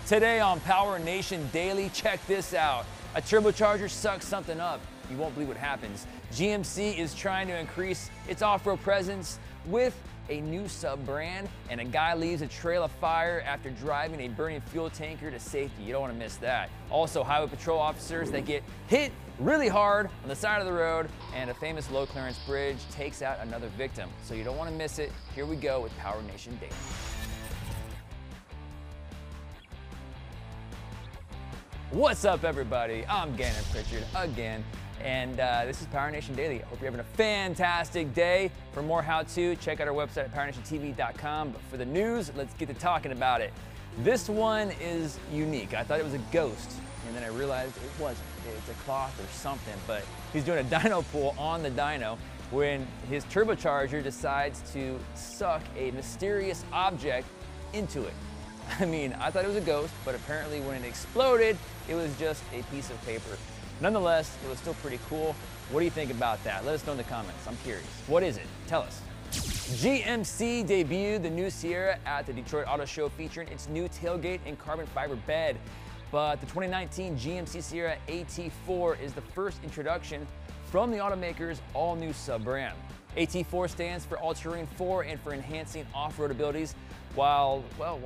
Today on PowerNation Daily, check this out. A turbocharger sucks something up. You won't believe what happens. GMC is trying to increase its off-road presence with a new sub-brand, and a guy leaves a trail of fire after driving a burning fuel tanker to safety. You don't want to miss that. Also, highway patrol officers that get hit really hard on the side of the road, and a famous low clearance bridge takes out another victim. So you don't want to miss it. Here we go with PowerNation Daily. What's up, everybody? I'm Gannon Pritchard again, and this is PowerNation Daily. I hope you're having a fantastic day. For more how-to, check out our website at PowerNationTV.com. But for the news, let's get to talking about it. This one is unique. I thought it was a ghost, and then I realized it wasn't. It's a cloth or something, but he's doing a dyno pull on the dyno when his turbocharger decides to suck a mysterious object into it. I mean, I thought it was a ghost, but apparently when it exploded, it was just a piece of paper. Nonetheless, it was still pretty cool. What do you think about that? Let us know in the comments. I'm curious. What is it? Tell us. GMC debuted the new Sierra at the Detroit Auto Show featuring its new tailgate and carbon fiber bed. But the 2019 GMC Sierra AT4 is the first introduction from the automaker's all-new sub-brand. AT4 stands for All-Terrain 4 and for enhancing off-road abilities while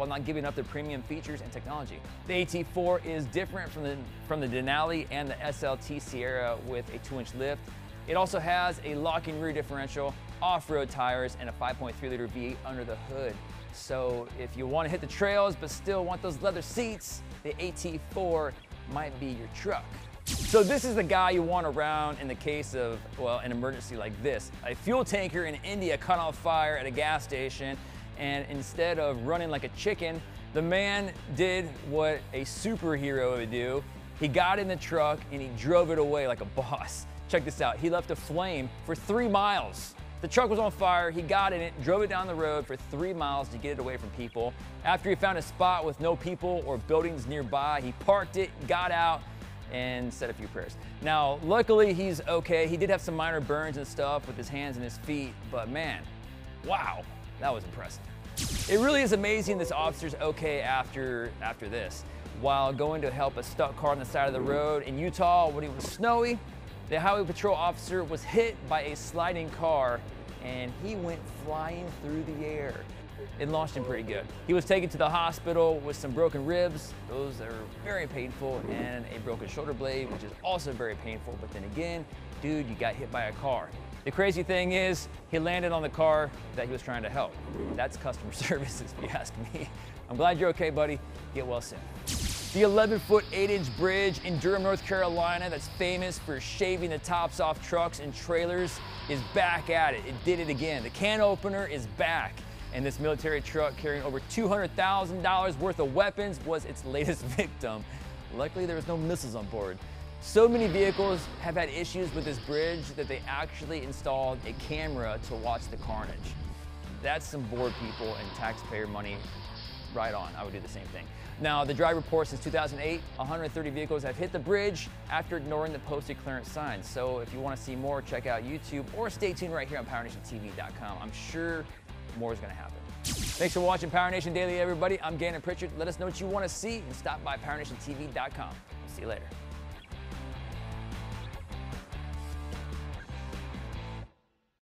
not giving up the premium features and technology. The AT4 is different from the Denali and the SLT Sierra with a 2-inch lift. It also has a locking rear differential, off-road tires, and a 5.3-liter V8 under the hood. So if you want to hit the trails but still want those leather seats, the AT4 might be your truck. So this is the guy you want around in the case of, well, an emergency like this. A fuel tanker in India caught on fire at a gas station, and instead of running like a chicken, the man did what a superhero would do. He got in the truck and he drove it away like a boss. Check this out. He left a flame for 3 miles. The truck was on fire, he got in it, drove it down the road for 3 miles to get it away from people. After he found a spot with no people or buildings nearby, he parked it, got out, and said a few prayers. Now, luckily he's okay. He did have some minor burns and stuff with his hands and his feet, but man, wow, that was impressive. It really is amazing this officer's okay after this. While going to help a stuck car on the side of the road in Utah when it was snowy, the highway patrol officer was hit by a sliding car and he went flying through the air. It launched him pretty good. He was taken to the hospital with some broken ribs. Those are very painful, and a broken shoulder blade, which is also very painful. But then again, dude, you got hit by a car. The crazy thing is, he landed on the car that he was trying to help. That's customer service, if you ask me. I'm glad you're okay, buddy. Get well soon. The 11-foot 8-inch bridge in Durham, North Carolina, that's famous for shaving the tops off trucks and trailers, is back at it. It did it again. The can opener is back. And this military truck carrying over $200,000 worth of weapons was its latest victim. Luckily, there was no missiles on board. So many vehicles have had issues with this bridge that they actually installed a camera to watch the carnage. That's some bored people and taxpayer money right on. I would do the same thing. Now, the drive report since 2008, 130 vehicles have hit the bridge after ignoring the posted clearance signs. So if you want to see more, check out YouTube or stay tuned right here on PowerNationTV.com. I'm sure more is going to happen. Thanks for watching PowerNation Daily, everybody. I'm Gannon Pritchard. Let us know what you want to see and stop by PowerNationTV.com. See you later.